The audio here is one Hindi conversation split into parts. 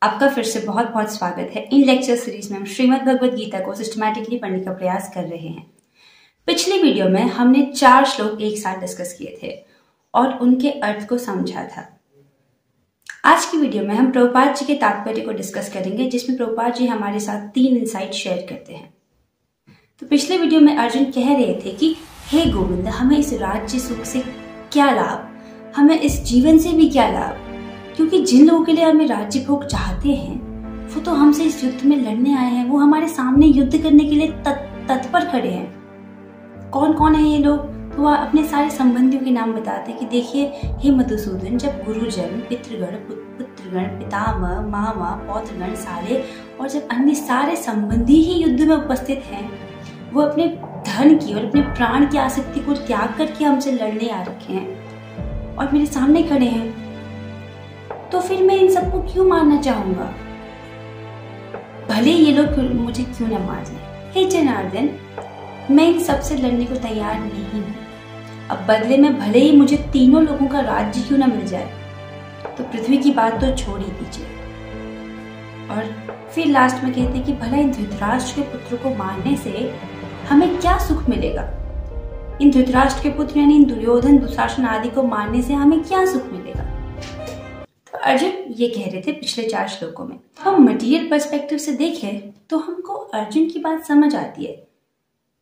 आपका फिर से बहुत बहुत स्वागत है। इन लेक्चर सीरीज में हम श्रीमद् भगवद गीता को सिस्टमैटिकली पढ़ने का प्रयास कर रहे हैं। पिछली वीडियो में हमने 4 श्लोक एक साथ डिस्कस किए थे और उनके अर्थ को समझा था। आज की वीडियो में हम प्रभुपाद जी के तात्पर्य को डिस्कस करेंगे, जिसमें प्रभुपाद जी हमारे साथ 3 इंसाइट शेयर करते हैं। तो पिछले वीडियो में अर्जुन कह रहे थे कि हे गोविंद, हमें इस राज्य सुख से क्या लाभ, हमें इस जीवन से भी क्या लाभ, क्योंकि जिन लोगों के लिए हमें राज्य भोग चाहते हैं वो तो हमसे इस युद्ध में लड़ने आए हैं, वो हमारे सामने युद्ध करने के लिए तत्पर खड़े हैं। कौन कौन है ये लोग? तो वह अपने सारे संबंधियों के नाम बताते हैं कि देखिए हे मधुसूदन, जब गुरुजन, पितृगण, पुत्रगण, पितामह, मामा, पौत्रगण, साले और जब अन्य सारे संबंधी ही युद्ध में उपस्थित हैं, वो अपने धन की और अपने प्राण की आसक्ति को त्याग करके हमसे लड़ने आ रखे हैं और मेरे सामने खड़े हैं, तो फिर मैं इन सबको क्यों मारना चाहूंगा? भले ये लोग मुझे क्यों न मार लें। हे जनार्दन, मैं इन सबसे लड़ने को तैयार नहीं हूं। अब बदले में भले ही मुझे तीनों लोगों का राज्य क्यों न मिल जाए, तो पृथ्वी की बात तो छोड़ ही दीजिए। और फिर लास्ट में कहते हैं कि भला इन धृतराष्ट्र के पुत्र को मारने से हमें क्या सुख मिलेगा? इन धृतराष्ट्र के पुत्र यानी इन दुर्योधन, दुशासन आदि को मारने से हमें क्या सुख मिलेगा? तो अर्जुन ये कह रहे थे पिछले 4 श्लोकों में। हम मटेरियल पर्सपेक्टिव से देखें तो हमको अर्जुन की बात समझ आती है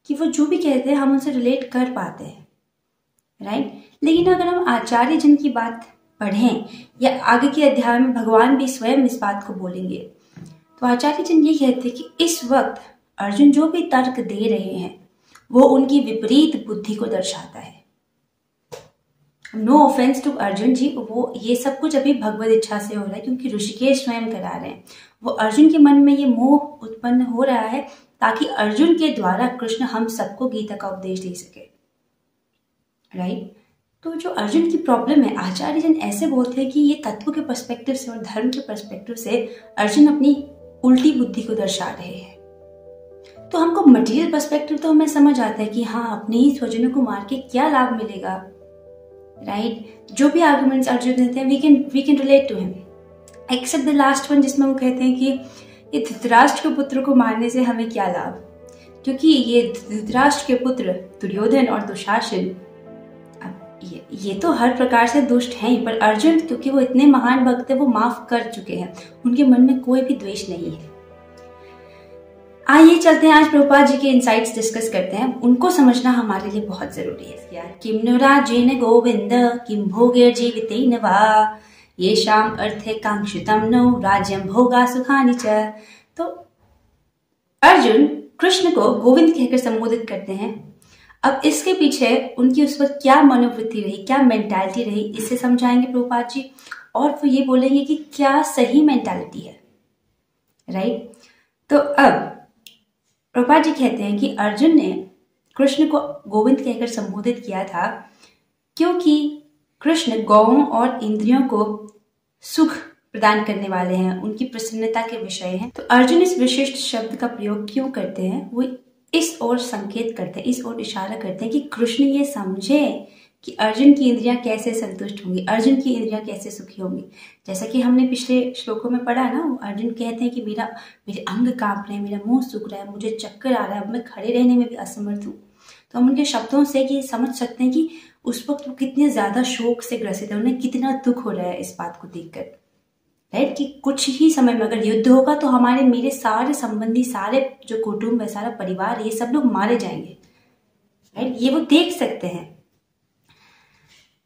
कि वो जो भी कहते हैं हम उनसे रिलेट कर पाते हैं, राइट। लेकिन अगर हम आचार्य जन की बात पढ़ें या आगे के अध्याय में भगवान भी स्वयं इस बात को बोलेंगे, तो आचार्य जन ये कहते हैं कि इस वक्त अर्जुन जो भी तर्क दे रहे हैं वो उनकी विपरीत बुद्धि को दर्शाता है। नो ऑफेंस टू अर्जुन जी, वो ये सब कुछ अभी भगवत इच्छा से हो रहा है क्योंकि ऋषिकेश स्वयं करा रहे हैं। वो अर्जुन के मन में ये मोह उत्पन्न हो रहा है ताकि अर्जुन के द्वारा कृष्ण हम सबको गीता का उपदेश दे सके, राइट। तो जो अर्जुन की प्रॉब्लम है, आचार्य जन ऐसे बोलते हैं कि ये तत्व के पर्सपेक्टिव से और धर्म के पर्सपेक्टिव से अर्जुन अपनी उल्टी बुद्धि को दर्शा रहे हैं। तो हमको मटेरियल पर्सपेक्टिव तो हमें समझ आता है कि हाँ, अपने ही स्वजनों को मार के क्या लाभ मिलेगा, राइट। जो भी आर्गुमेंट्स अर्जुन देते हैं we can relate to him, except the last one, जिसमें वो कहते हैं कि ये धृतराष्ट्र के पुत्र को मारने से हमें क्या लाभ, क्योंकि ये धृतराष्ट्र के पुत्र दुर्योधन और दुशासन, अब ये तो हर प्रकार से दुष्ट हैं, पर अर्जुन क्योंकि वो इतने महान भक्त है, वो माफ कर चुके हैं, उनके मन में कोई भी द्वेष नहीं है। आइए चलते हैं, आज प्रभुपाद जी के इंसाइट्स डिस्कस करते हैं। उनको समझना हमारे लिए बहुत जरूरी है। किम नु राज्येन गोविंद किम भोगे जीवितेन वा येषाम अर्थे कांक्षितम नो राज्यम भोगा सुखानि च। तो अर्जुन कृष्ण को गोविंद कहकर संबोधित करते हैं। अब इसके पीछे उनकी उस वक्त क्या मनोवृत्ति रही, क्या मेंटालिटी रही, इसे समझाएंगे प्रभुपाद जी, और वो ये बोलेंगे कि क्या सही मेंटालिटी है, राइट। तो अब प्रभुपाद जी कहते हैं कि अर्जुन ने कृष्ण को गोविंद कहकर संबोधित किया था क्योंकि कृष्ण गौओं और इंद्रियों को सुख प्रदान करने वाले हैं, उनकी प्रसन्नता के विषय हैं। तो अर्जुन इस विशिष्ट शब्द का प्रयोग क्यों करते हैं? वो इस ओर संकेत करते हैं, इस ओर इशारा करते हैं कि कृष्ण ये समझे कि अर्जुन की इंद्रियां कैसे संतुष्ट होंगी, अर्जुन की इंद्रियां कैसे सुखी होंगी। जैसा कि हमने पिछले श्लोकों में पढ़ा ना, अर्जुन कहते हैं कि मेरे अंग कांप रहे हैं, मेरा मुंह सूख रहा है, मुझे चक्कर आ रहा है, मैं खड़े रहने में भी असमर्थ हूँ। तो हम उनके शब्दों से ये समझ सकते हैं कि उस वक्त वो कितने ज्यादा शोक से ग्रसित है, उन्हें कितना दुख हो रहा है इस बात को देखकर, राइट। कि कुछ ही समय में अगर युद्ध होगा तो मेरे सारे संबंधी, सारे जो कुटुंब है, सारा परिवार है, ये सब लोग मारे जाएंगे, राइट। ये वो देख सकते हैं।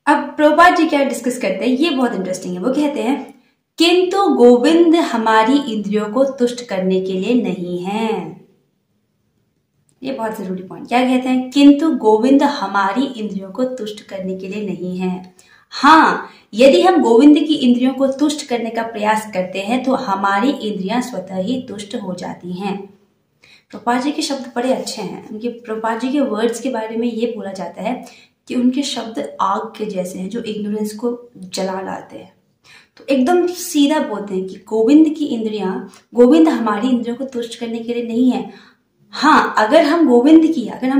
अब प्रभुपाद जी क्या डिस्कस करते हैं, ये बहुत इंटरेस्टिंग है। वो कहते हैं किंतु गोविंद हमारी इंद्रियों को तुष्ट करने के लिए नहीं है। ये बहुत जरूरी पॉइंट। क्या कहते हैं? किंतु गोविंद हमारी इंद्रियों को तुष्ट करने के लिए नहीं है। हाँ, यदि हम गोविंद की इंद्रियों को तुष्ट करने का प्रयास करते हैं तो हमारी इंद्रियां स्वतः ही तुष्ट हो जाती हैं। प्रभुपाद जी के शब्द बड़े अच्छे हैं। उनके प्रभुपाद जी के वर्ड्स के बारे में ये बोला जाता है कि उनके शब्द आग के जैसे हैं जो इग्नोरेंस को जला डालते हैं। तो एकदम सीधा बोलते हैं कि गोविंद हमारी इंद्रियों को तुष्ट करने के लिए नहीं है। हाँ, अगर हम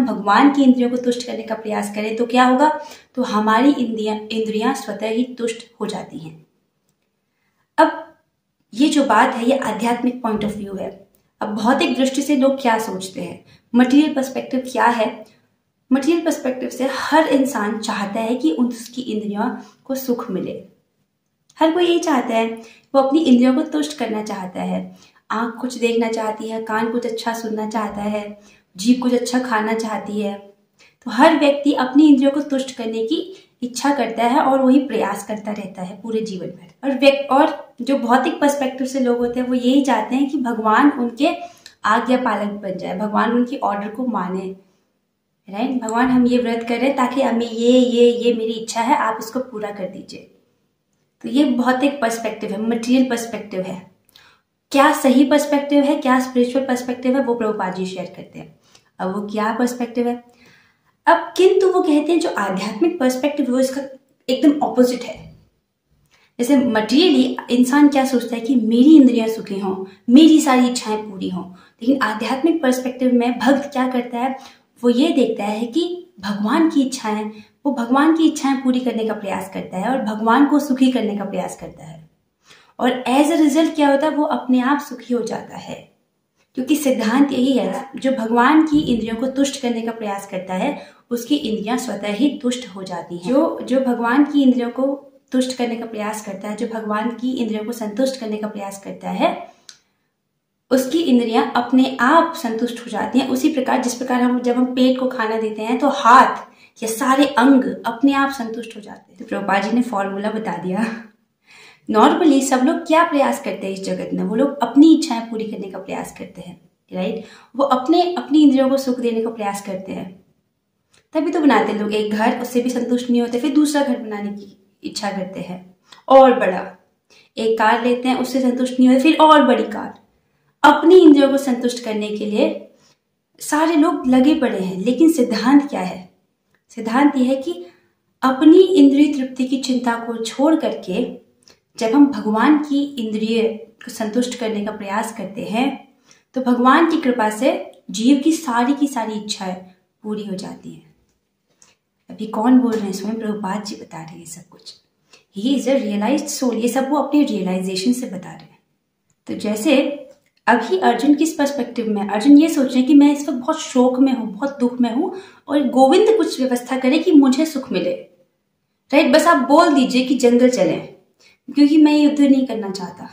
भगवान की इंद्रियों को तुष्ट करने का प्रयास करें तो क्या होगा? तो हमारी इंद्रियां स्वतः ही तुष्ट हो जाती हैं। अब ये जो बात है ये आध्यात्मिक पॉइंट ऑफ व्यू है। अब भौतिक दृष्टि से लोग क्या सोचते हैं, मटेरियल पर्सपेक्टिव क्या है। मटेरियल पर्सपेक्टिव से हर इंसान चाहता है कि उसकी इंद्रियों को सुख मिले। हर कोई यही चाहता है, वो अपनी इंद्रियों को तुष्ट करना चाहता है। आंख कुछ देखना चाहती है, कान कुछ अच्छा सुनना चाहता है, जीभ कुछ अच्छा खाना चाहती है। तो हर व्यक्ति अपनी इंद्रियों को तुष्ट करने की इच्छा करता है और वही प्रयास करता रहता है पूरे जीवन भर। और जो भौतिक पर्सपेक्टिव से लोग होते हैं वो यही चाहते हैं कि भगवान उनके आज्ञा पालक बन जाए, भगवान उनकी ऑर्डर को माने। राइट, भगवान हम ये व्रत कर रहे हैं ताकि हमें ये मेरी इच्छा है, आप इसको पूरा कर दीजिए। तो ये भौतिक पर्सपेक्टिव है, मटेरियल पर्सपेक्टिव है। क्या सही पर्सपेक्टिव है, क्या स्पिरिचुअल पर्सपेक्टिव है, वो प्रभुपाद जी शेयर करते हैं। अब वो क्या पर्सपेक्टिव है, अब किंतु वो कहते हैं जो आध्यात्मिक पर्सपेक्टिव है वो इसका एकदम ऑपोजिट है। जैसे मटेरियली इंसान क्या सोचता है कि मेरी इंद्रियां सुखी हों, मेरी सारी इच्छाएं पूरी हों, लेकिन आध्यात्मिक पर्सपेक्टिव में भक्त क्या करता है, वो ये देखता है कि भगवान की इच्छाएं, वो भगवान की इच्छाएं पूरी करने का प्रयास करता है और भगवान को सुखी करने का प्रयास करता है। और एज अ रिजल्ट क्या होता है, वो अपने आप सुखी हो जाता है। क्योंकि सिद्धांत यही है, जो भगवान की इंद्रियों को तुष्ट करने का प्रयास करता है उसकी इंद्रियां स्वतः ही तुष्ट हो जाती हैं। जो भगवान की इंद्रियों को तुष्ट करने का प्रयास करता है, जो भगवान की इंद्रियों को संतुष्ट करने का प्रयास करता है, उसकी इंद्रियां अपने आप संतुष्ट हो जाती हैं। उसी प्रकार जिस प्रकार जब हम पेट को खाना देते हैं तो हाथ या सारे अंग अपने आप संतुष्ट हो जाते हैं। तो प्रभुपाद जी ने फॉर्मूला बता दिया। नॉर्मली सब लोग क्या प्रयास करते हैं इस जगत में, वो लोग अपनी इच्छाएं पूरी करने का प्रयास करते हैं। राइट, वो अपनी इंद्रियों को सुख देने का प्रयास करते हैं, तभी तो बनाते लोग एक घर, उससे भी संतुष्ट नहीं होते, फिर दूसरा घर बनाने की इच्छा करते हैं और बड़ा। एक कार लेते हैं, उससे संतुष्ट नहीं होते, फिर और बड़ी कार। अपनी इंद्रियों को संतुष्ट करने के लिए सारे लोग लगे पड़े हैं। लेकिन सिद्धांत क्या है, सिद्धांत यह है कि अपनी इंद्रिय तृप्ति की चिंता को छोड़ करके जब हम भगवान की इंद्रिय को संतुष्ट करने का प्रयास करते हैं तो भगवान की कृपा से जीव की सारी इच्छाएं पूरी हो जाती हैं। अभी कौन बोल रहे हैं, स्वयं प्रभुपाद जी बता रहे हैं सब कुछ। He is a realised soul, ये सब वो अपने रियलाइजेशन से बता रहे हैं। तो जैसे अभी अर्जुन किस पर्सपेक्टिव में, अर्जुन ये सोच रहे हैं कि मैं इस वक्त बहुत शोक में हूँ, बहुत दुख में हूँ और गोविंद कुछ व्यवस्था करे कि मुझे सुख मिले। राइट, बस आप बोल दीजिए कि जंगल चलें, क्योंकि मैं युद्ध नहीं करना चाहता।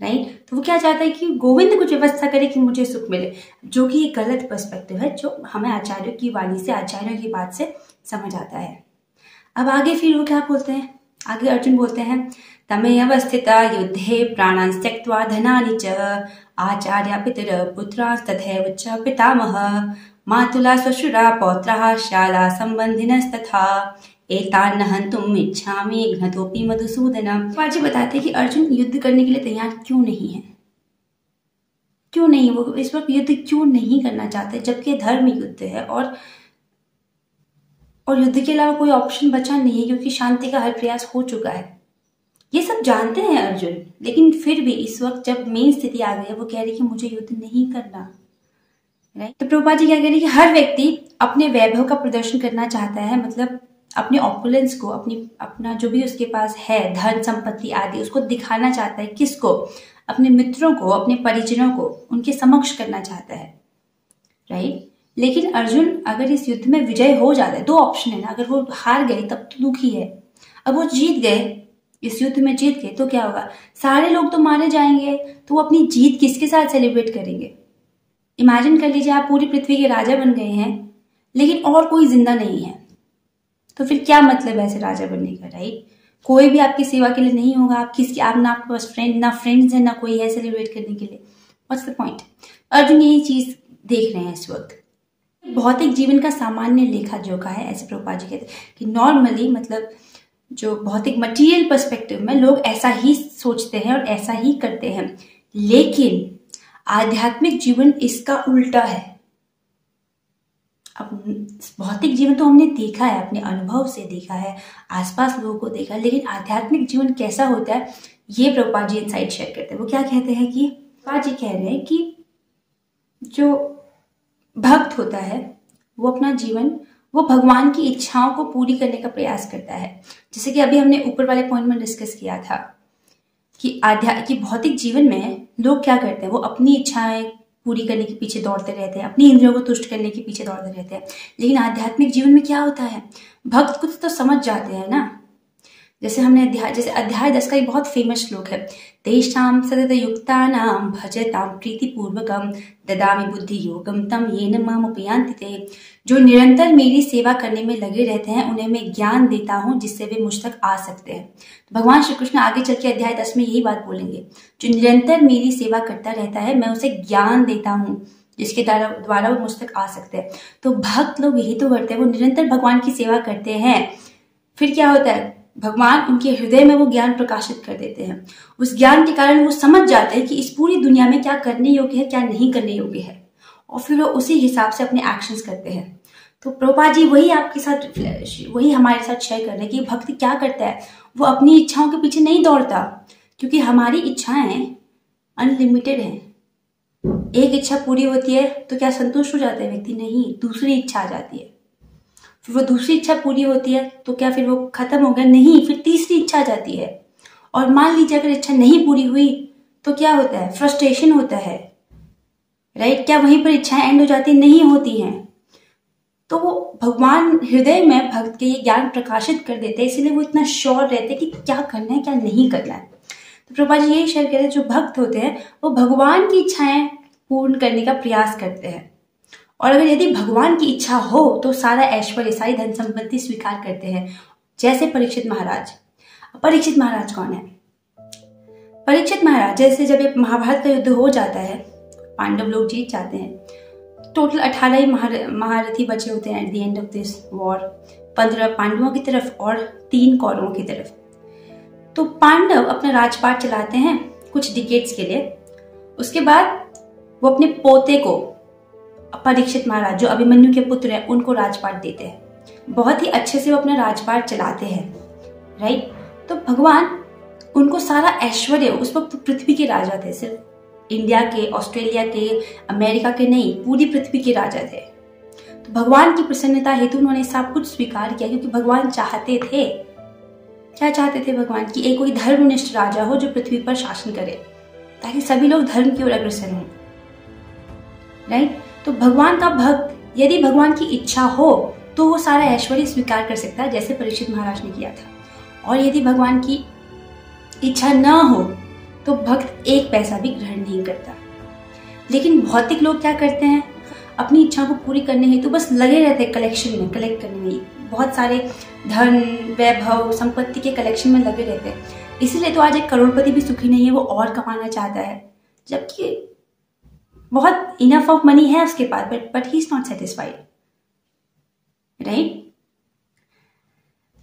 राइट, तो वो क्या चाहता है कि गोविंद कुछ व्यवस्था करे कि मुझे सुख मिले, जो कि एक गलत पर्सपेक्टिव है, जो हमें आचार्यों की वाणी से, आचार्यों की बात से समझ आता है। अब आगे फिर वो क्या बोलते हैं, आगे अर्जुन बोलते हैं तमेव स्थिता युद्धे प्राणान् त्यक्त्वा धनानि च आचार्या पितर पुत्रास्तथैव च पितामह मातुला श्वशुरा पौत्राः शाला संबंधिनस्तथा एतान् हन्तुम् इच्छामि घ्नतोऽपि मधुसूदन। जी बताते हैं कि अर्जुन युद्ध करने के लिए तैयार क्यों नहीं है, क्यों नहीं, वो इस वक्त युद्ध क्यों नहीं करना चाहते, जबकि धर्म युद्ध है और युद्ध के अलावा कोई ऑप्शन बचा नहीं है, क्योंकि शांति का हर प्रयास हो चुका है। ये सब जानते हैं अर्जुन, लेकिन फिर भी इस वक्त जब मेन स्थिति आ गई है, वो कह रही है कि मुझे युद्ध नहीं करना। राइट, तो प्रभुपाद जी क्या कह रही है कि हर व्यक्ति अपने वैभव का प्रदर्शन करना चाहता है, मतलब अपने ऑपुलेंस को, अपना जो भी उसके पास है, धन संपत्ति आदि, उसको दिखाना चाहता है। किसको, अपने मित्रों को, अपने परिजनों को उनके समक्ष करना चाहता है। राइट, लेकिन अर्जुन अगर इस युद्ध में विजय हो जाता है, दो ऑप्शन है ना, अगर वो हार गए तब तो दुखी है, अब वो जीत गए, इस युद्ध में जीत गए तो क्या होगा, सारे लोग तो मारे जाएंगे, तो वो अपनी जीत किसके साथ सेलिब्रेट करेंगे। इमेजिन कर लीजिए आप पूरी पृथ्वी के राजा बन गए हैं लेकिन और कोई जिंदा नहीं है, तो फिर क्या मतलब ऐसे राजा बनने का। राइट, कोई भी आपकी सेवा के लिए नहीं होगा, आप ना आपके पास फ्रेंड्स है, ना कोई है सेलिब्रेट करने के लिए। What's the point. अर्जुन यही चीज देख रहे हैं इस वक्त। भौतिक जीवन का सामान्य लेखा जोखा है, ऐसे प्रभुपाद जी कहते हैं कि नॉर्मली, मतलब जो भौतिक मटेरियल पर्सपेक्टिव में लोग ऐसा ही सोचते हैं और ऐसा ही करते हैं, लेकिन आध्यात्मिक जीवन इसका उल्टा है। अब भौतिक जीवन तो हमने देखा है, अपने अनुभव से देखा है, आसपास लोगों को देखा है, लेकिन आध्यात्मिक जीवन कैसा होता है ये प्रभुपाद जी इनसाइट शेयर करते हैं। वो क्या कहते हैं कि प्रभुपाद जी कह रहे हैं कि जो भक्त होता है वो अपना जीवन, वो भगवान की इच्छाओं को पूरी करने का प्रयास करता है। जैसे कि अभी हमने ऊपर वाले पॉइंट में डिस्कस किया था, कि भौतिक जीवन में लोग क्या करते हैं, वो अपनी इच्छाएं पूरी करने के पीछे दौड़ते रहते हैं, अपनी इंद्रियों को तुष्ट करने के पीछे दौड़ते रहते हैं। लेकिन आध्यात्मिक जीवन में क्या होता है, भक्त कुछ तो समझ जाते हैं ना। जैसे अध्याय 10 का एक बहुत फेमस श्लोक है, तेषां सतत युक्तानां भजतां प्रीतिपूर्वकं ददामि बुद्धि योगम तम येन माम उपयान्ति ते। जो निरंतर मेरी सेवा करने में लगे रहते हैं उन्हें मैं ज्ञान देता हूं जिससे वे मुझ तक आ सकते हैं। तो भगवान श्री कृष्ण आगे चल के अध्याय 10 में यही बात बोलेंगे, जो निरंतर मेरी सेवा करता रहता है मैं उसे ज्ञान देता हूँ जिसके द्वारा वो मुझ तक आ सकते हैं। तो भक्त लोग यही तो करते हैं, वो निरंतर भगवान की सेवा करते हैं। फिर क्या होता है, भगवान उनके हृदय में वो ज्ञान प्रकाशित कर देते हैं। उस ज्ञान के कारण वो समझ जाते हैं कि इस पूरी दुनिया में क्या करने योग्य है, क्या नहीं करने योग्य है, और फिर वो उसी हिसाब से अपने एक्शंस करते हैं। तो प्रभुपाद जी वही हमारे साथ शेयर कर रहे हैं कि भक्त क्या करता है, वो अपनी इच्छाओं के पीछे नहीं दौड़ता, क्योंकि हमारी इच्छाएं अनलिमिटेड हैं। एक इच्छा पूरी होती है तो क्या संतुष्ट हो जाता है व्यक्ति? नहीं, दूसरी इच्छा आ जाती है। फिर वो दूसरी इच्छा पूरी होती है तो क्या फिर वो खत्म हो गया? नहीं, फिर तीसरी इच्छा आ जाती है। और मान लीजिए अगर इच्छा नहीं पूरी हुई तो क्या होता है? फ्रस्ट्रेशन होता है, राइट? क्या वहीं पर इच्छाएं एंड हो जाती? नहीं होती हैं। तो वो भगवान हृदय में भक्त के ये ज्ञान प्रकाशित कर देते हैं, इसलिए वो इतना श्योर रहते हैं कि क्या करना है क्या नहीं करना है। तो प्रभुपाद जी यही शेयर कर रहे हैं, जो भक्त होते हैं वो भगवान की इच्छाएं पूर्ण करने का प्रयास करते हैं, और अगर यदि भगवान की इच्छा हो तो सारा ऐश्वर्य, सारी धन संपत्ति स्वीकार करते हैं। जैसे परीक्षित महाराज। परीक्षित महाराज कौन है? परीक्षित महाराज जैसे जब महाभारत का युद्ध हो जाता है, पांडव लोग जीत जाते हैं, टोटल 18 ही महारथी बचे होते हैं at the end of this war, 15 पांडवों की तरफ और 3 कौरवों की तरफ। तो पांडव अपना राजपाट चलाते हैं कुछ डिकेड्स के लिए, उसके बाद वो अपने पोते को, परीक्षित महाराज जो अभिमन्यु के पुत्र हैं, उनको राजपाट देते हैं। बहुत ही अच्छे से वो अपना राजपाट चलाते हैं, राइट? तो भगवान उनको सारा ऐश्वर्य, उस वक्त तो पृथ्वी के राजा थे, सिर्फ इंडिया के, ऑस्ट्रेलिया के, अमेरिका के नहीं, पूरी पृथ्वी के राजा थे। तो भगवान की प्रसन्नता हेतु उन्होंने सब कुछ स्वीकार किया, क्योंकि भगवान चाहते थे, क्या चाहते थे भगवान? की एक कोई धर्मनिष्ठ राजा हो जो पृथ्वी पर शासन करे, ताकि सभी लोग धर्म की ओर अग्रसर हों, राइट? तो भगवान का भक्त यदि भगवान की इच्छा हो तो वो सारा ऐश्वर्य स्वीकार कर सकता है, जैसे परीक्षित महाराज ने किया था। और यदि भगवान की इच्छा न हो तो भक्त एक पैसा भी ग्रहण नहीं करता। लेकिन भौतिक लोग क्या करते हैं? अपनी इच्छा को पूरी करने हेतु बस लगे रहते हैं कलेक्शन में, कलेक्ट करने में, बहुत सारे धन, वैभव, संपत्ति के कलेक्शन में लगे रहते हैं। इसीलिए तो आज एक करोड़पति भी सुखी नहीं है, वो और कमाना चाहता है, जबकि बहुत इनफ ऑफ मनी है उसके पास, but he is not satisfied, right?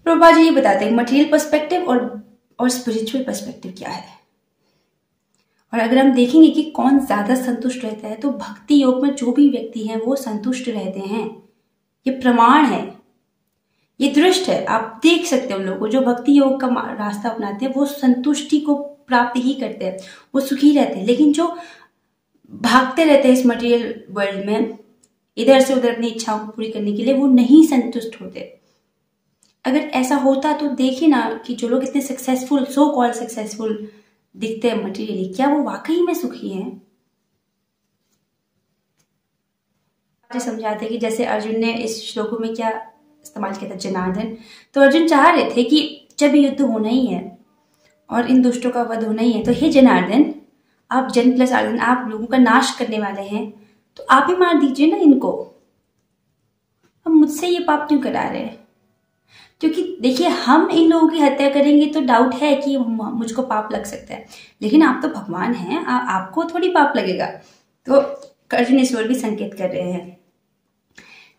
Prabhupada ji ये बताते हैं मटेरियल पर्सपेक्टिव और स्पिरिचुअल पर्सपेक्टिव क्या है। और अगर हम देखेंगे कि कौन ज्यादा संतुष्ट रहता है, तो भक्ति योग में जो भी व्यक्ति हैं वो संतुष्ट रहते हैं। ये प्रमाण है, ये दृष्ट है, आप देख सकते हैं उन लोगों को जो भक्ति योग का रास्ता अपनाते हैं वो संतुष्टि को प्राप्त ही करते हैं, वो सुखी रहते हैं। लेकिन जो भागते रहते हैं इस मटेरियल वर्ल्ड में, इधर से उधर अपनी इच्छाओं को पूरी करने के लिए, वो नहीं संतुष्ट होते। अगर ऐसा होता तो देखिए ना कि जो लोग इतने सक्सेसफुल, सो कॉल्ड सक्सेसफुल दिखते हैं मटेरियली, क्या वो वाकई में सुखी हैं? समझाते कि जैसे अर्जुन ने इस श्लोकों में क्या इस्तेमाल किया था, जनार्दन। तो अर्जुन चाह रहे थे कि जब युद्ध होना ही है और इन दुष्टों का वध होना ही है, तो हे जनार्दन, आप जन प्लस अर्जुन, आप लोगों का नाश करने वाले हैं, तो आप ही मार दीजिए ना इनको। अब मुझसे ये पाप क्यों करा रहे हैं? क्योंकि देखिए, हम इन लोगों की हत्या करेंगे तो डाउट है कि मुझको पाप लग सकता है, लेकिन आप तो भगवान हैं, आपको थोड़ी पाप लगेगा। तो अर्जुन इस ओर भी संकेत कर रहे हैं।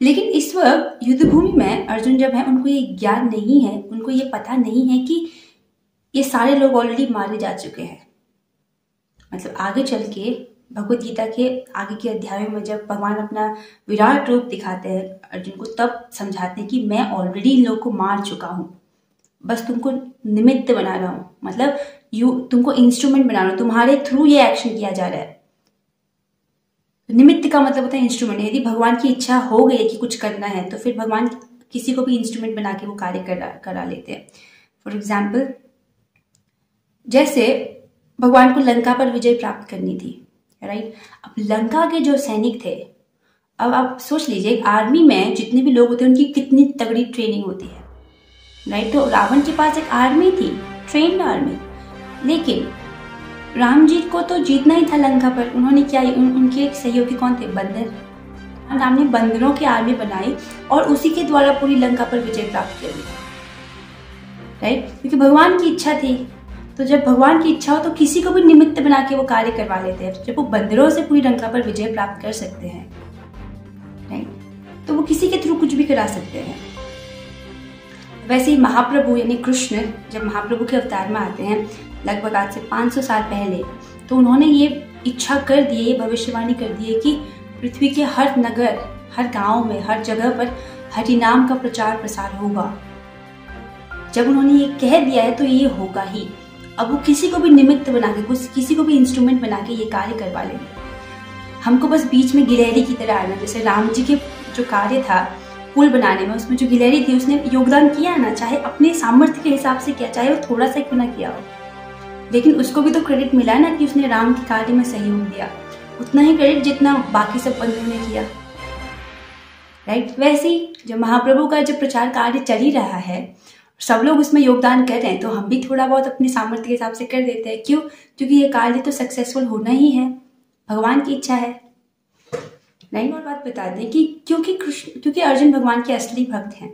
लेकिन इस वक्त युद्ध भूमि में अर्जुन जब है, उनको ये ज्ञान नहीं है, उनको ये पता नहीं है कि ये सारे लोग ऑलरेडी मारे जा चुके हैं। मतलब आगे चल के भगवत गीता के आगे के अध्यायों में जब भगवान अपना विराट रूप दिखाते हैं अर्जुन को, तब समझाते हैं कि मैं ऑलरेडी इन लोगों को मार चुका हूं, बस तुमको निमित्त बना रहा हूं, मतलब तुमको इंस्ट्रूमेंट बना रहा हूं, तुम्हारे थ्रू ये एक्शन किया जा रहा है। निमित्त का मतलब होता है इंस्ट्रूमेंट। यदि भगवान की इच्छा हो गई कि कुछ करना है तो फिर भगवान किसी को भी इंस्ट्रूमेंट बना के वो कार्य करा लेते हैं। फॉर एग्जाम्पल, जैसे भगवान को लंका पर विजय प्राप्त करनी थी, राइट। अब लंका के जो सैनिक थे, अब आप सोच लीजिए आर्मी में जितने भी लोग होते हैं उनकी कितनी तगड़ी ट्रेनिंग होती है, राइट। तो रावण के पास एक आर्मी थी, ट्रेन्ड आर्मी, लेकिन राम जी को तो जीतना ही था लंका पर। उन्होंने क्या, उनके एक सहयोगी कौन थे, बंदर। राम ने बंदरों की आर्मी बनाई और उसी के द्वारा पूरी लंका पर विजय प्राप्त कर ली, राइट। क्योंकि भगवान की इच्छा थी, तो जब भगवान की इच्छा हो तो किसी को भी निमित्त बना के वो कार्य करवा लेते हैं। जब वो बंदरों से पूरी लंका पर विजय प्राप्त कर सकते हैं, राइट, तो वो किसी के थ्रू कुछ भी करा सकते हैं। वैसे ही महाप्रभु यानी कृष्ण जब महाप्रभु के अवतार में आते हैं लगभग आज से 500 साल पहले, तो उन्होंने ये इच्छा कर दी है, ये भविष्यवाणी कर दी है कि पृथ्वी के हर नगर, हर गांव में, हर जगह पर हरि नाम का प्रचार प्रसार होगा। जब उन्होंने ये कह दिया है तो ये होगा ही। अब वो किसी को भी निमित्त बना के, किसी को भी इंस्ट्रूमेंट बना के ये कार्य करवा लेंगे। हमको बस बीच में गिलहरी की तरह आना। जैसे राम जी के जो कार्य था पुल बनाने में, उसमें जो गिलहरी थी उसने योगदान किया ना, चाहे अपने सामर्थ्य के हिसाब से किया, चाहे वो थोड़ा सा क्यों ना किया हो, लेकिन उसको भी तो क्रेडिट मिला ना कि उसने राम के कार्य में सहयोग दिया। उतना ही क्रेडिट जितना बाकी सब बंधुओं ने किया, राइट। वैसे ही जब महाप्रभु का जब प्रचार कार्य चल ही रहा है, सब लोग उसमें योगदान कर रहे हैं, तो हम भी थोड़ा बहुत अपने सामर्थ्य के हिसाब से कर देते हैं। क्यों? क्योंकि ये कार्य तो सक्सेसफुल होना ही है, भगवान की इच्छा है, नहीं। और बात बता दें कि क्योंकि अर्जुन भगवान के असली भक्त हैं,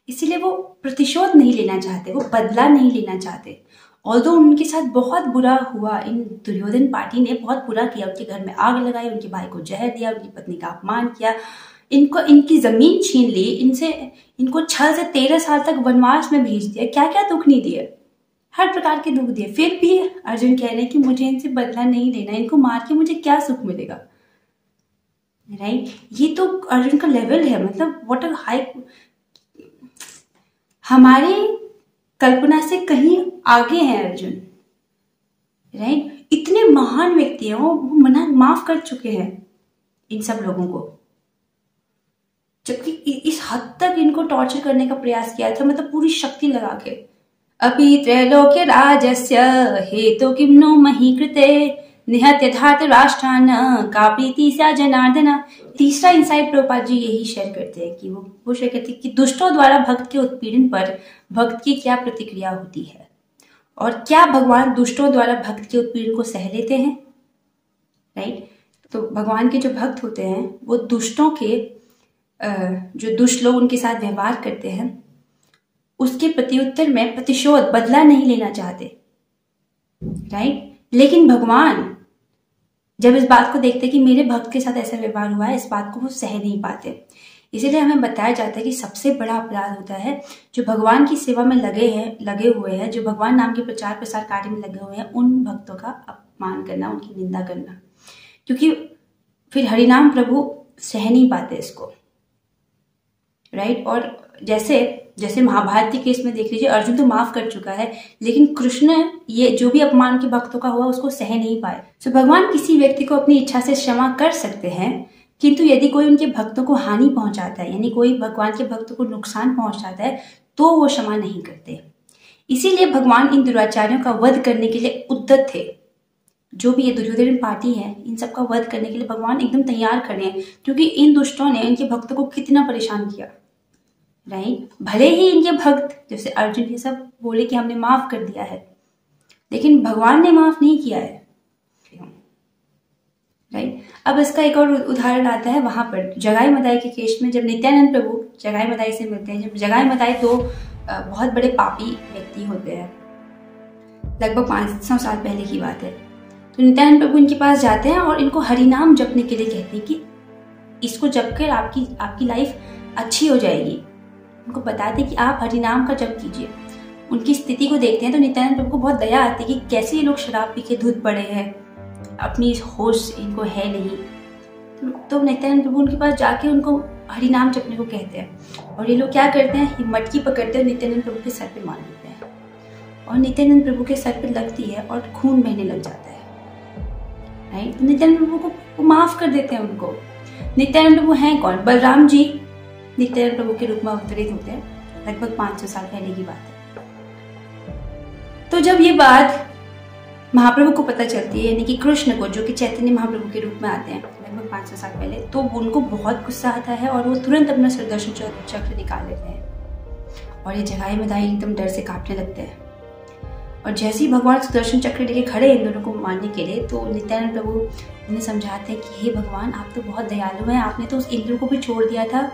इसीलिए वो प्रतिशोध नहीं लेना चाहते, वो बदला नहीं लेना चाहते। ऑल्दो उनके साथ बहुत बुरा हुआ, इन दुर्योधन पार्टी ने बहुत बुरा किया, उनके घर में आग लगाई, उनके भाई को जहर दिया, उनकी पत्नी का अपमान किया, इनकी जमीन छीन ली, इनको 6 से 13 साल तक वनवास में भेज दिया, क्या क्या दुख नहीं दिए, हर प्रकार के दुख दिए। फिर भी अर्जुन कह रहे हैं कि मुझे इनसे बदला नहीं लेना, इनको मार के मुझे क्या सुख मिलेगा, राइट। ये तो अर्जुन का लेवल है, मतलब व्हाट अ हाई, हमारे कल्पना से कहीं आगे है अर्जुन, राइट। इतने महान व्यक्ति हैं, वो मना माफ कर चुके हैं इन सब लोगों को, जबकि इस हद तक इनको टॉर्चर करने का प्रयास किया था, मतलब पूरी शक्ति लगा के। अपि त्रैलोक्य राजस्य हेतु किम नो मही कृते निहत्य धात राष्ट्रान का प्रीति स्या जनार्दन। तीसरा इंसाइट प्रभुपाद जी यही शेयर करते हैं कि वो शेयर करते हैं कि दुष्टों द्वारा भक्त के उत्पीड़न पर भक्त की क्या प्रतिक्रिया होती है, और क्या भगवान दुष्टों द्वारा भक्त के उत्पीड़न को सह लेते हैं, राइट। तो भगवान के जो भक्त होते हैं वो दुष्टों के, जो दुष्ट लोग उनके साथ व्यवहार करते हैं उसके प्रत्युत्तर में प्रतिशोध, बदला नहीं लेना चाहते, राइट। लेकिन भगवान जब इस बात को देखते कि मेरे भक्त के साथ ऐसा व्यवहार हुआ है, इस बात को वो सह नहीं पाते। इसीलिए हमें बताया जाता है कि सबसे बड़ा अपराध होता है जो भगवान की सेवा में लगे हुए हैं, जो भगवान नाम के प्रचार प्रसार कार्य में लगे हुए हैं, उन भक्तों का अपमान करना, उनकी निंदा करना, क्योंकि फिर हरिनाम प्रभु सह नहीं पाते इसको, राइट। और जैसे महाभारत के केस में देख लीजिए, अर्जुन तो माफ कर चुका है, लेकिन कृष्ण ये जो भी अपमान के भक्तों का हुआ उसको सह नहीं पाए। तो भगवान किसी व्यक्ति को अपनी इच्छा से क्षमा कर सकते हैं, किंतु यदि कोई उनके भक्तों को हानि पहुंचाता है, यानी कोई भगवान के भक्तों को नुकसान पहुंचाता है, तो वो क्षमा नहीं करते। इसीलिए भगवान इन दुराचार्यों का वध करने के लिए उद्यत थे। जो भी ये दुर्योधन पार्टी है, इन सब का वध करने के लिए भगवान एकदम तैयार खड़े हैं, क्योंकि इन दुष्टों ने इनके भक्तों को कितना परेशान किया, राइट। भले ही इनके भक्त जैसे अर्जुन ये सब बोले कि हमने माफ कर दिया है, लेकिन भगवान ने माफ नहीं किया है, राइट। अब इसका एक और उदाहरण आता है वहां पर जगाई मदाई के केस में, जब नित्यानंद प्रभु जगाई मदाई से मिलते हैं। जब जगाई मदाई तो बहुत बड़े पापी व्यक्ति होते हैं, लगभग 500 साल पहले की बात है। तो नित्यानंद प्रभु इनके पास जाते हैं और इनको हरिनाम जपने के लिए कहते हैं कि इसको जपकर आपकी लाइफ अच्छी हो जाएगी। उनको बताते कि आप हरिनाम का जप कीजिए। उनकी स्थिति को देखते हैं तो नित्यानंद प्रभु को बहुत दया आती है कि कैसे ये लोग शराब पी के धुत पड़े हैं, अपनी होश इनको है नहीं। तो नित्यानंद प्रभु उनके पास जाके उनको हरिनाम जपने को कहते हैं, और ये लोग क्या करते हैं, मटकी पकड़ते हैं, नित्यानंद प्रभु के सर पे मार देते हैं, और नित्यानंद प्रभु के सर पे लगती है और खून बहने लग जाता है, राइट। तो नित्यानंद प्रभु को माफ कर देते हैं उनको। नित्यानंद प्रभु हैं कौन? बलराम जी नित्यानंद प्रभु के रूप में अवतरित होते हैं, लगभग 500 साल पहले की बात है। तो जब ये बात महाप्रभु को पता चलती है, यानी कि कृष्ण को, जो कि चैतन्य महाप्रभु के रूप में आते हैं लगभग 500 साल पहले, तो उनको बहुत गुस्सा आता है और वो तुरंत अपना सुदर्शन चक्र निकाल लेते हैं और ये जगाई मदाई एकदम डर से कांपने लगते हैं। और जैसे ही भगवान सुदर्शन चक्र लेके खड़े इन दोनों को मारने के लिए, तो नित्यानंद प्रभु उन्हें समझाते हैं कि हे भगवान, आप तो बहुत दयालु हैं, आपने तो उस इंद्र को भी छोड़ दिया था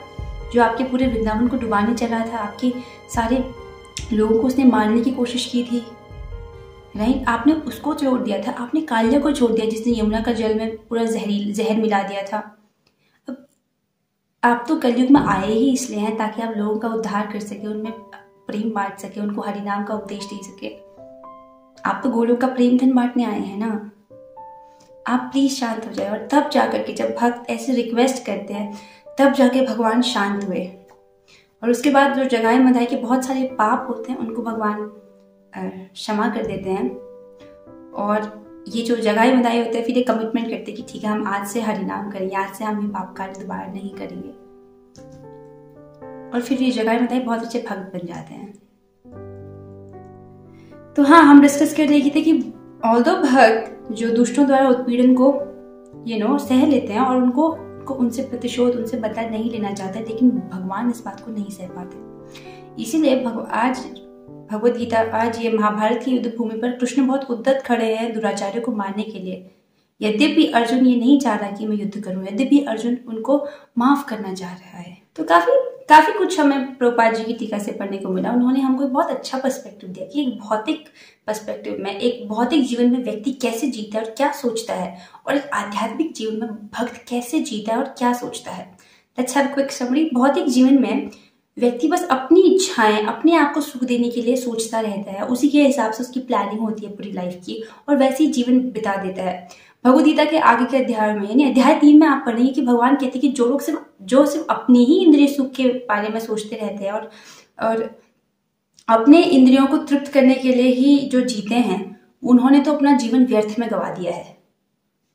जो आपके पूरे वृंदावन को डुबाने चला था, आपके सारे लोगों को उसने मारने की कोशिश की थी, राइट। आपने उसको छोड़ दिया था, आपने कालिया को छोड़ दिया जिसने यमुना का जल में पूरा जहर मिला दिया था। अब आप तो कलयुग में आए ही इसलिए हैं ताकि आप लोगों का उद्धार कर सके, उनमें प्रेम बांट सके, उनको हरिनाम का उपदेश दे सके। आप तो गोलोक का प्रेम धन बांटने आए हैं ना। आप प्लीज शांत हो जाए। और तब जाकर के जब भक्त ऐसे रिक्वेस्ट करते हैं, तब जाके भगवान शांत हुए। और उसके बाद जो जगाई मदाई के बहुत सारे पाप होते हैं उनको भगवान क्षमा कर देते हैं। और ये जो जगाई मदाई होते हैं फिर ये कमिटमेंट करते हैं कि ठीक है, हम आज से हरिनाम करेंगे, आज से हम ये पाप कार्य दोबारा नहीं करेंगे। और फिर ये जगाई मदाई बहुत अच्छे भक्त बन जाते हैं। तो हाँ, हम डिस्कस कर रहे थे कि ऑल्दो भक्त जो दुष्टों द्वारा उत्पीड़न को सह लेते हैं और उनको उनसे प्रतिशोध, उनसे बदला नहीं लेना चाहते, लेकिन भगवान इस बात को नहीं सह पाते। इसीलिए आज भगवद गीता, आज ये महाभारत की युद्ध भूमि पर कृष्ण बहुत उद्दत खड़े हैं दुराचार्यों को मारने के लिए। यद्यपि अर्जुन ये नहीं चाह रहा कि मैं युद्ध करूं, यद्यपि अर्जुन उनको माफ करना चाह रहा है। तो काफी कुछ हमें प्रभुपाद जी की टीका से पढ़ने को मिला। उन्होंने हमको एक बहुत अच्छा पर्सपेक्टिव दिया कि एक भौतिक पर्सपेक्टिव में, एक भौतिक जीवन में व्यक्ति कैसे जीता है और क्या सोचता है, और एक आध्यात्मिक जीवन में भक्त कैसे जीता है और क्या सोचता है। Let's have quick summary. भौतिक जीवन में व्यक्ति बस अपनी इच्छाएं, अपने आप को सुख देने के लिए सोचता रहता है, उसी के हिसाब से उसकी प्लानिंग होती है पूरी लाइफ की, और वैसे ही जीवन बिता देता है। भगवद गीता के आगे के अध्याय में, यानी अध्याय 3 में आप पढ़ेंगे कि भगवान कहते हैं कि जो लोग सिर्फ अपनी ही इंद्रिय सुख के बारे में सोचते रहते हैं और अपने इंद्रियों को तृप्त करने के लिए ही जो जीते हैं, उन्होंने तो अपना जीवन व्यर्थ में गवा दिया है।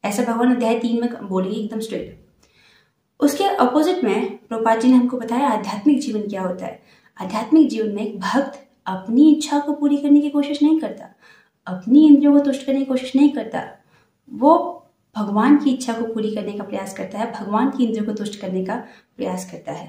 ऐसा भगवान अध्याय 3 में बोलेंगे एकदम स्ट्रेट। उसके अपोजिट में प्रभुपाद जी ने हमको बताया आध्यात्मिक जीवन क्या होता है। आध्यात्मिक जीवन में एक भक्त अपनी इच्छा को पूरी करने की कोशिश नहीं करता, अपनी इंद्रियों को तुष्ट करने की कोशिश नहीं करता, वो भगवान की इच्छा को पूरी करने का प्रयास करता है, भगवान की इंद्रियों को तुष्ट करने का प्रयास करता है,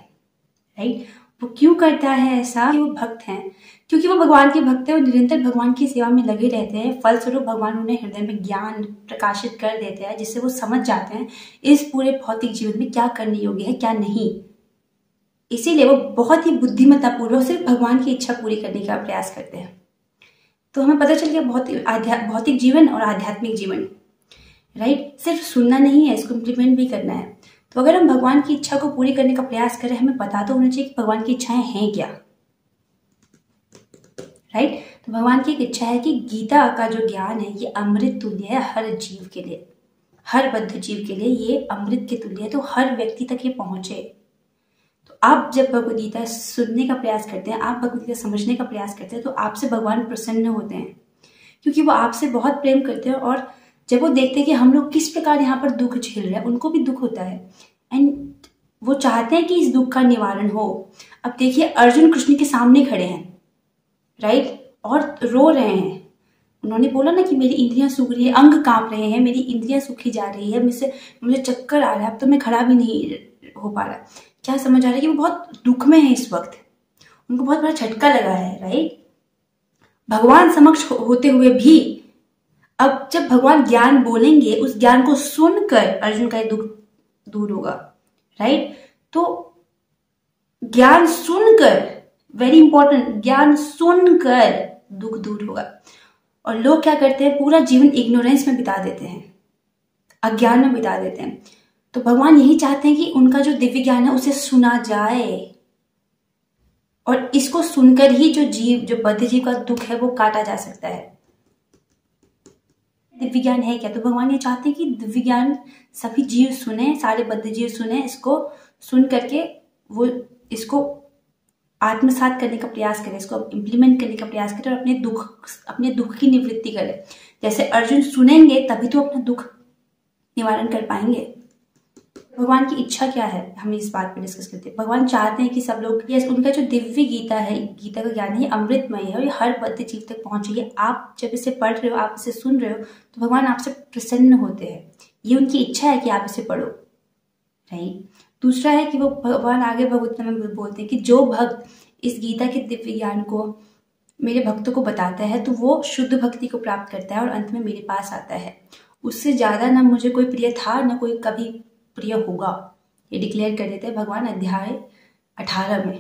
राइट। वो क्यों करता है ऐसा? वो भक्त हैं, क्योंकि वो भगवान के भक्त हैं और निरंतर भगवान की सेवा में लगे रहते हैं। फलस्वरूप भगवान उन्हें हृदय में ज्ञान प्रकाशित कर देते हैं, जिससे वो समझ जाते हैं इस पूरे भौतिक जीवन में क्या करने योग्य है, क्या नहीं। इसीलिए वो बहुत ही बुद्धिमत्तापूर्वक सिर्फ भगवान की इच्छा पूरी करने का प्रयास करते हैं। तो हमें पता चल गया भौतिक जीवन और आध्यात्मिक जीवन, राइट, सिर्फ सुनना नहीं है, इसको इम्प्लीमेंट भी करना है। तो अगर हम भगवान की इच्छा को पूरी करने का प्रयास करें, हमें पता तो होना चाहिए कि भगवान की इच्छाएं हैं क्या, राइट। तो भगवान की एक इच्छा है कि गीता का जो ज्ञान है ये अमृत तुल्य है हर जीव के लिए, हर बद्ध जीव के लिए ये अमृत के तुल्य है, तो हर व्यक्ति तक ये पहुंचे। तो आप जब भगवद गीता सुनने का प्रयास करते हैं, आप भगवद गीता समझने का प्रयास करते हैं, तो आपसे भगवान प्रसन्न होते हैं, क्योंकि वो आपसे बहुत प्रेम करते हैं। और जब वो देखते हैं कि हम लोग किस प्रकार यहाँ पर दुख झेल रहे हैं, उनको भी दुख होता है एंड वो चाहते हैं कि इस दुख का निवारण हो। अब देखिए, अर्जुन कृष्ण के सामने खड़े हैं, राइट, और रो रहे हैं। उन्होंने बोला ना कि मेरी इंद्रियां सूख रही है, अंग कांप रहे हैं, मेरी इंद्रियां सूखी जा रही है, मुझे चक्कर आ रहा है, अब तो मैं खड़ा भी नहीं हो पा रहा। क्या समझ आ रहा है कि वो बहुत दुख में है इस वक्त, उनको बहुत बड़ा झटका लगा है, राइट। भगवान समक्ष होते हुए भी अब जब भगवान ज्ञान बोलेंगे, उस ज्ञान को सुनकर अर्जुन का दुख दूर होगा, राइट। तो ज्ञान सुनकर, वेरी इंपॉर्टेंट, ज्ञान सुनकर दुख दूर होगा। और लोग क्या करते हैं, पूरा जीवन इग्नोरेंस में बिता देते हैं, अज्ञान में बिता देते हैं। तो भगवान यही चाहते हैं कि उनका जो दिव्य ज्ञान है उसे सुना जाए, और इसको सुनकर ही जो बद्ध जीव का दुख है वो काटा जा सकता है। दिव्य ज्ञान है क्या? तो भगवान ये चाहते हैं कि दिव्य ज्ञान सभी जीव सुने, सारे बद्ध जीव सुने, इसको सुन करके वो इसको आत्मसात करने का प्रयास करें, इसको इम्प्लीमेंट करने का प्रयास करें और अपने दुख की निवृत्ति करें। जैसे अर्जुन सुनेंगे तभी तो अपना दुख निवारण कर पाएंगे। भगवान की इच्छा क्या है, हम इस बात पर डिस्कस करते हैं। भगवान चाहते हैं कि सब लोग, ये उनका जो दिव्य गीता है, गीता का ज्ञान है, अमृतमय है और ये हर बद्ध जीव तक पहुंचे। आप जब इसे पढ़ रहे हो, आप इसे सुन रहे हो, तो भगवान आपसे प्रसन्न होते हैं। ये उनकी इच्छा है कि आप इसे पढ़ो, राइट। दूसरा है कि वो भगवान आगे भगवत में बोलते हैं कि जो भक्त इस गीता के दिव्य ज्ञान को मेरे भक्तों को बताता है तो वो शुद्ध भक्ति को प्राप्त करता है और अंत में मेरे पास आता है। उससे ज्यादा ना मुझे कोई प्रिय था, ना कोई कभी प्रिय होगा, ये डिक्लेयर कर देते हैं भगवान अध्याय 18 में,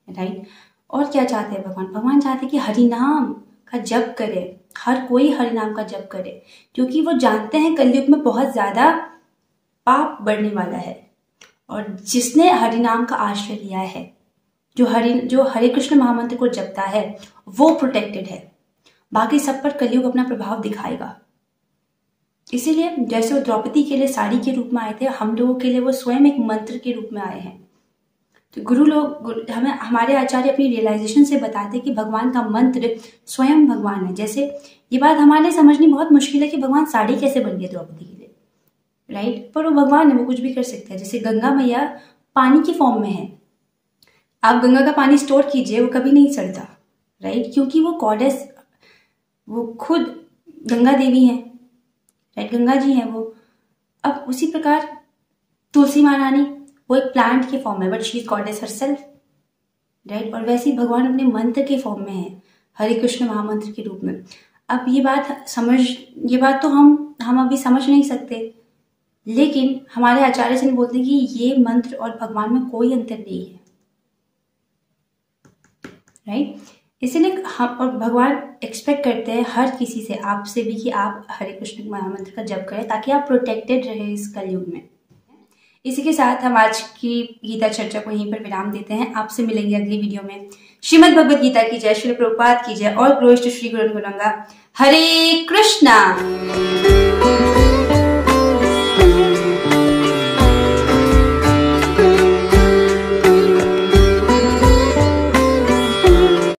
राइट। और क्या चाहते हैं भगवान? भगवान चाहते हैं कि हरिनाम का जप करे, हर कोई हरिनाम का जप करे, क्योंकि वो जानते हैं कलयुग में बहुत ज्यादा पाप बढ़ने वाला है। और जिसने हरिनाम का आश्रय लिया है, जो हरे कृष्ण महामंत्र को जपता है, वो प्रोटेक्टेड है। बाकी सब पर कलयुग अपना प्रभाव दिखाएगा। इसीलिए जैसे वो द्रौपदी के लिए साड़ी के रूप में आए थे, हम लोगों के लिए वो स्वयं एक मंत्र के रूप में आए हैं। तो गुरु लोग हमें, हमारे आचार्य अपनी रियलाइजेशन से बताते हैं कि भगवान का मंत्र स्वयं भगवान है। जैसे ये बात हमारे लिए समझनी बहुत मुश्किल है कि भगवान साड़ी कैसे बन गए द्रौपदी के लिए, राइट। पर वो भगवान है, वो कुछ भी कर सकते हैं। जैसे गंगा मैया पानी की फॉर्म में है, आप गंगा का पानी स्टोर कीजिए, वो कभी नहीं सड़ता, राइट, क्योंकि वो गॉडेस, वो खुद गंगा देवी हैं, राइट, गंगा जी हैं वो। अब उसी प्रकार तुलसी महारानी, वो एक प्लांट के फॉर्म में, but she is goddess herself, right. और वैसे ही भगवान अपने मंत्र के फॉर्म में है, हरे कृष्ण महामंत्र के रूप में। अब ये बात तो हम अभी समझ नहीं सकते, लेकिन हमारे आचार्य जी बोलते हैं कि ये मंत्र और भगवान में कोई अंतर नहीं है, राइट। इसीलिए हम और भगवान एक्सपेक्ट करते हैं हर किसी से, आपसे भी, कि आप हरे कृष्ण महामंत्र का जप करें ताकि आप प्रोटेक्टेड रहे इस कलयुग में। इसी के साथ हम आज की गीता चर्चा को यहीं पर विराम देते हैं। आपसे मिलेंगे अगली वीडियो में। श्रीमद् भगवद गीता की जय, श्री प्रभुपाद की जय, और glories to Shri Guru Gouranga. Hare Krishna.